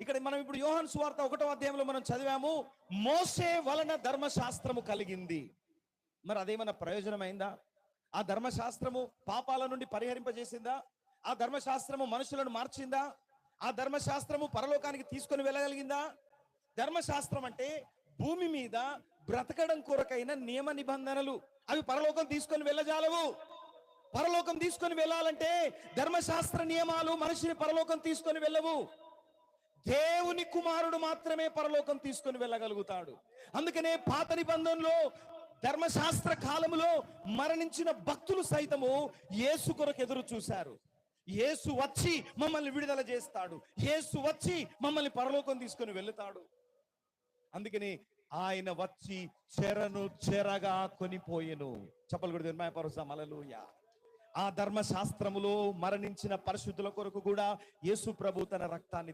ఇక్కడ మనం ఇప్పుడు యోహాను సువార్త 1వ అధ్యాయంలో మనం చదివాము, మోసే వలన ధర్మశాస్త్రము కలిగింది. మరి అదేమన్నా ప్రయోజనమైందా? ఆ ధర్మశాస్త్రము పాపాల నుండి పరిహరింపజేసిందా? ఆ ధర్మశాస్త్రము మనుషులను మార్చిందా? ఆ ధర్మశాస్త్రము పరలోకానికి తీసుకొని వెళ్ళగలిగిందా? ధర్మశాస్త్రం అంటే భూమి మీద బ్రతకడం కొరకైన నియమ నిబంధనలు. అవి పరలోకం తీసుకొని వెళ్ళజాలవు. పరలోకం తీసుకొని వెళ్ళాలంటే ధర్మశాస్త్ర నియమాలు మనిషిని పరలోకం తీసుకొని వెళ్ళవు. దేవుని కుమారుడు మాత్రమే పరలోకం తీసుకొని వెళ్ళగలుగుతాడు. అందుకనే పాత నిబంధనలో ధర్మశాస్త్ర కాలములో మరణించిన భక్తులు సైతము యేసు కొరకు ఎదురు చూశారు. యేసు వచ్చి మమ్మల్ని విడుదల చేస్తాడు, యేసు వచ్చి మమ్మల్ని పరలోకం తీసుకొని వెళుతాడు. అందుకని ఆయన వచ్చి చెరను చెరగా కొనిపోయెను. చెప్పలు కూడా నిర్మయపరుస్తాం. హల్లెలూయా. ఆ ధర్మశాస్త్రములో మరణించిన పరిశుద్ధుల కొరకు కూడా యేసు ప్రభు తన రక్తాన్ని